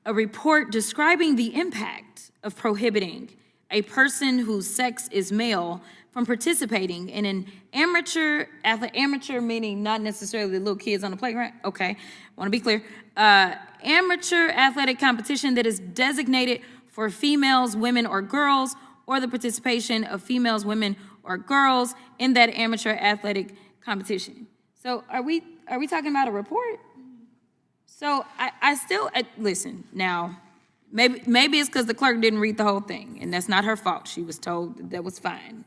a report describing the impact of prohibiting a person whose sex is male from participating in an amateur meaning not necessarily little kids on the playground, okay, want to be clear, amateur athletic competition that is designated for females, women, or girls, or the participation of females, women, or girls in that amateur athletic competition. So are we talking about a report? So I still, listen, now, maybe it's because the clerk didn't read the whole thing, and that's not her fault. She was told that was fine.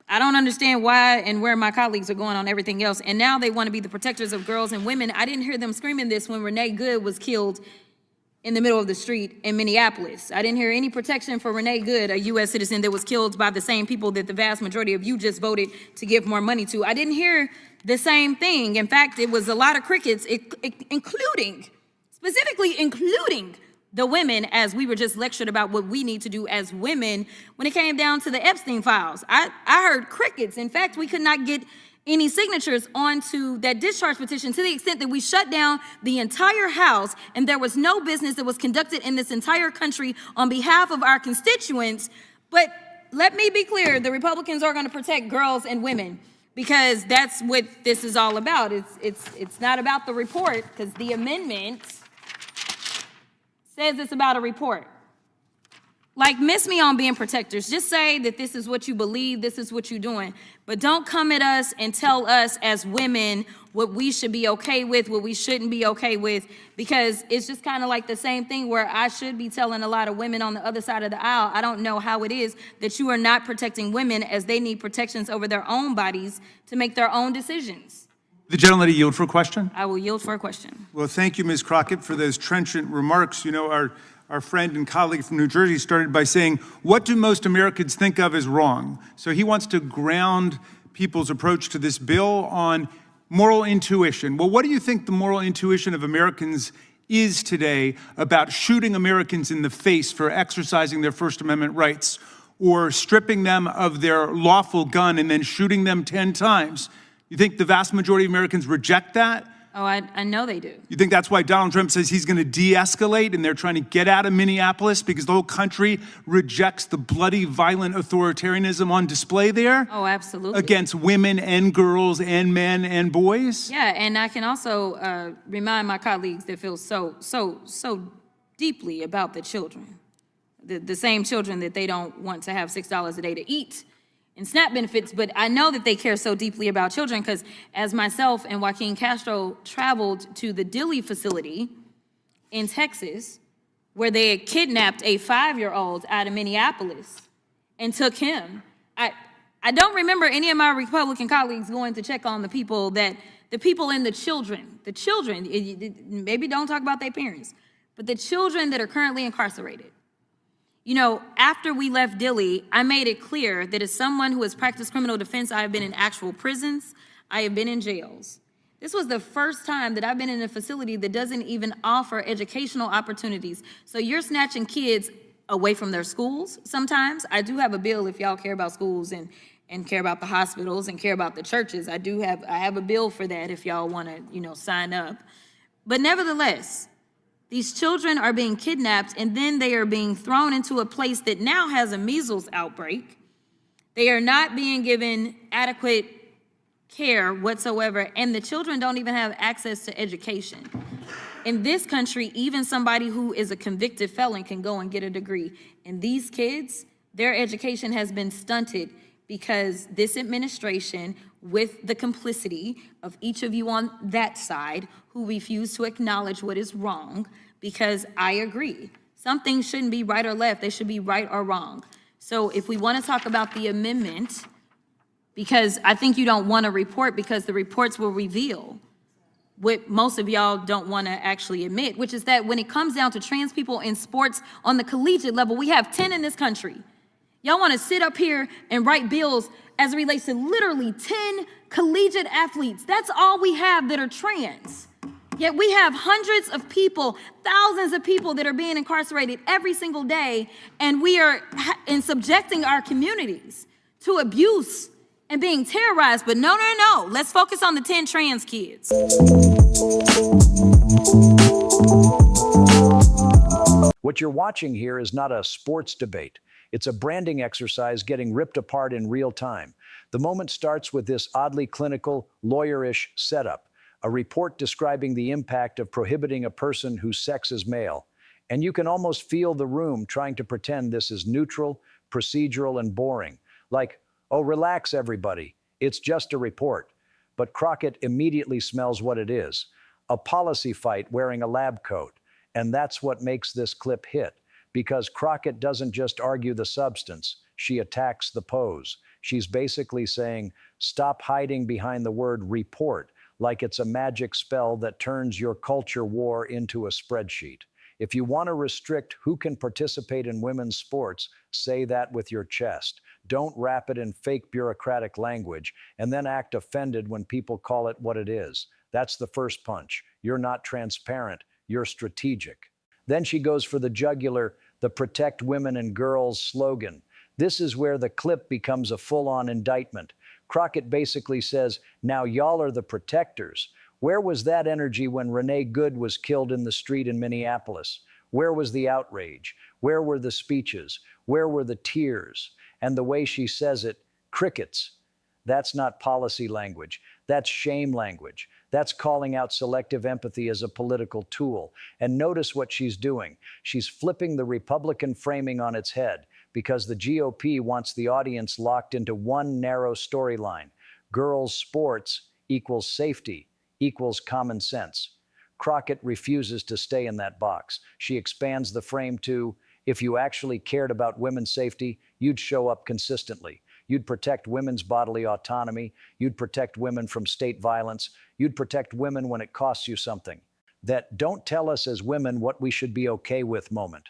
I don't understand why and where my colleagues are going on everything else, and now they want to be the protectors of girls and women. I didn't hear them screaming this when Renee Good was killed in the middle of the street in Minneapolis. I didn't hear any protection for Renee Good, a U.S. citizen that was killed by the same people that the vast majority of you just voted to give more money to. I didn't hear the same thing. In fact, it was a lot of crickets, specifically including the women, as we were just lectured about what we need to do as women when it came down to the Epstein files. I heard crickets. In fact, we could not get any signatures onto that discharge petition to the extent that we shut down the entire House, and there was no business that was conducted in this entire country on behalf of our constituents. But let me be clear, the Republicans are going to protect girls and women, because that's what this is all about. It's not about the report, because the amendment says it's about a report. Like, miss me on being protectors. Just say that this is what you believe, this is what you're doing. But don't come at us and tell us as women what we should be okay with, what we shouldn't be okay with, because it's just kind of like the same thing where I should be telling a lot of women on the other side of the aisle, I don't know how it is that you are not protecting women as they need protections over their own bodies to make their own decisions. The gentleman yield for a question? I will yield for a question. Well, thank you, Ms. Crockett, for those trenchant remarks. You know, our friend and colleague from New Jersey started by saying, what do most Americans think of as wrong? So he wants to ground people's approach to this bill on moral intuition. Well, what do you think the moral intuition of Americans is today about shooting Americans in the face for exercising their First Amendment rights, or stripping them of their lawful gun and then shooting them 10 times? You think the vast majority of Americans reject that? Oh, I know they do. You think that's why Donald Trump says he's going to de-escalate and they're trying to get out of Minneapolis because the whole country rejects the bloody, violent authoritarianism on display there? Oh, absolutely. Against women and girls and men and boys? Yeah, and I can also remind my colleagues that feel so deeply about the children, the same children that they don't want to have $6 a day to eat and SNAP benefits, but I know that they care so deeply about children because as myself and Joaquin Castro traveled to the Dilley facility in Texas, where they had kidnapped a 5-year-old out of Minneapolis and took him, I don't remember any of my Republican colleagues going to check on the people and the children, maybe don't talk about their parents, but the children that are currently incarcerated. You know, after we left Dilley, I made it clear that as someone who has practiced criminal defense, I have been in actual prisons, I have been in jails. This was the first time that I've been in a facility that doesn't even offer educational opportunities. So you're snatching kids away from their schools sometimes. I do have a bill if y'all care about schools and care about the hospitals and care about the churches. I have a bill for that if y'all want to, sign up. But nevertheless, these children are being kidnapped and then they are being thrown into a place that now has a measles outbreak. They are not being given adequate care whatsoever, and the children don't even have access to education. In this country, even somebody who is a convicted felon can go and get a degree. And these kids, their education has been stunted because this administration, with the complicity of each of you on that side who refuse to acknowledge what is wrong, because I agree, some things shouldn't be right or left, they should be right or wrong. So if we want to talk about the amendment, because I think you don't want a report because the reports will reveal what most of y'all don't want to actually admit, which is that when it comes down to trans people in sports on the collegiate level, we have 10 in this country. Y'all want to sit up here and write bills as it relates to literally 10 collegiate athletes. That's all we have that are trans. Yet we have hundreds of people, thousands of people that are being incarcerated every single day, and we are subjecting our communities to abuse and being terrorized. But no, let's focus on the 10 trans kids. What you're watching here is not a sports debate. It's a branding exercise getting ripped apart in real time. The moment starts with this oddly clinical, lawyerish setup, a report describing the impact of prohibiting a person whose sex is male. And you can almost feel the room trying to pretend this is neutral, procedural, and boring. Like, oh, relax, everybody. It's just a report. But Crockett immediately smells what it is, a policy fight wearing a lab coat. And that's what makes this clip hit, because Crockett doesn't just argue the substance, she attacks the pose. She's basically saying, stop hiding behind the word report, like it's a magic spell that turns your culture war into a spreadsheet. If you want to restrict who can participate in women's sports, say that with your chest. Don't wrap it in fake bureaucratic language and then act offended when people call it what it is. That's the first punch. You're not transparent, you're strategic. Then she goes for the jugular, the protect women and girls slogan. This is where the clip becomes a full-on indictment. Crockett basically says, now y'all are the protectors. Where was that energy when Renee Good was killed in the street in Minneapolis? Where was the outrage? Where were the speeches? Where were the tears? And the way she says it, crickets. That's not policy language. That's shame language. That's calling out selective empathy as a political tool. And notice what she's doing. She's flipping the Republican framing on its head because the GOP wants the audience locked into one narrow storyline. Girls' sports equals safety, equals common sense. Crockett refuses to stay in that box. She expands the frame to, if you actually cared about women's safety, you'd show up consistently. You'd protect women's bodily autonomy. You'd protect women from state violence. You'd protect women when it costs you something. That don't tell us as women what we should be okay with moment.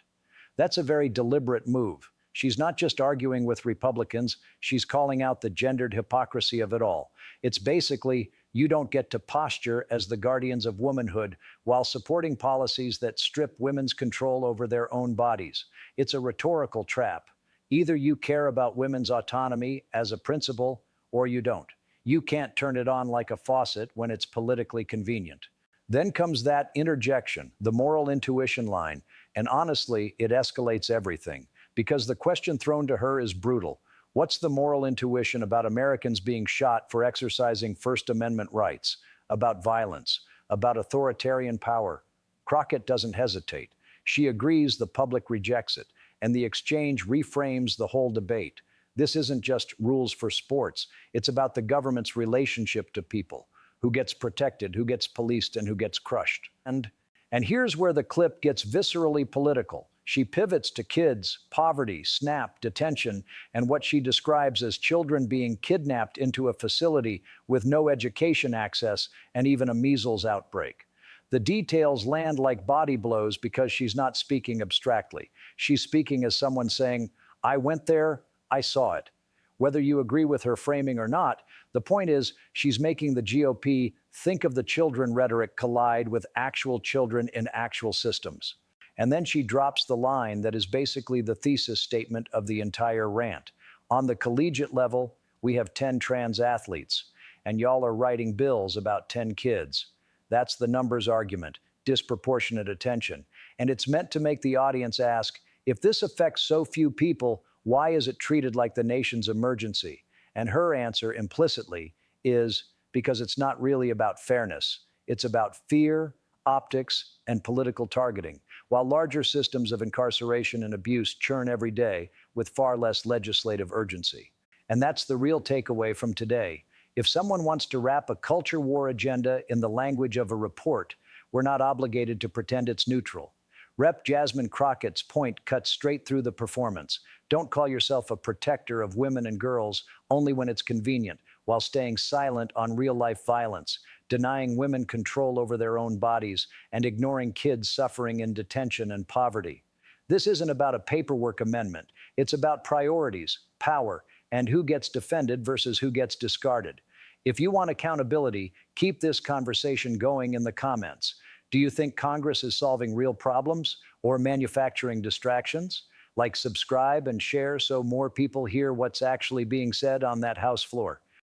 That's a very deliberate move. She's not just arguing with Republicans, she's calling out the gendered hypocrisy of it all. It's basically, you don't get to posture as the guardians of womanhood while supporting policies that strip women's control over their own bodies. It's a rhetorical trap. Either you care about women's autonomy as a principle, or you don't. You can't turn it on like a faucet when it's politically convenient. Then comes that interjection, the moral intuition line, and honestly, it escalates everything, because the question thrown to her is brutal. What's the moral intuition about Americans being shot for exercising First Amendment rights, about violence, about authoritarian power? Crockett doesn't hesitate. She agrees the public rejects it, and the exchange reframes the whole debate. This isn't just rules for sports. It's about the government's relationship to people, who gets protected, who gets policed, and who gets crushed. And here's where the clip gets viscerally political. She pivots to kids, poverty, SNAP, detention, and what she describes as children being kidnapped into a facility with no education access and even a measles outbreak. The details land like body blows because she's not speaking abstractly. She's speaking as someone saying, I went there, I saw it. Whether you agree with her framing or not, the point is she's making the GOP think of the children rhetoric collide with actual children in actual systems. And then she drops the line that is basically the thesis statement of the entire rant. On the collegiate level, we have 10 trans athletes, and y'all are writing bills about 10 kids. That's the numbers argument, disproportionate attention. And it's meant to make the audience ask, if this affects so few people, why is it treated like the nation's emergency? And her answer implicitly is because it's not really about fairness. It's about fear, optics, and political targeting, while larger systems of incarceration and abuse churn every day with far less legislative urgency. And that's the real takeaway from today. If someone wants to wrap a culture war agenda in the language of a report, we're not obligated to pretend it's neutral. Rep. Jasmine Crockett's point cuts straight through the performance. Don't call yourself a protector of women and girls only when it's convenient, while staying silent on real-life violence, denying women control over their own bodies, and ignoring kids suffering in detention and poverty. This isn't about a paperwork amendment. It's about priorities, power, and who gets defended versus who gets discarded. If you want accountability, keep this conversation going in the comments. Do you think Congress is solving real problems or manufacturing distractions? Like, subscribe and share so more people hear what's actually being said on that House floor.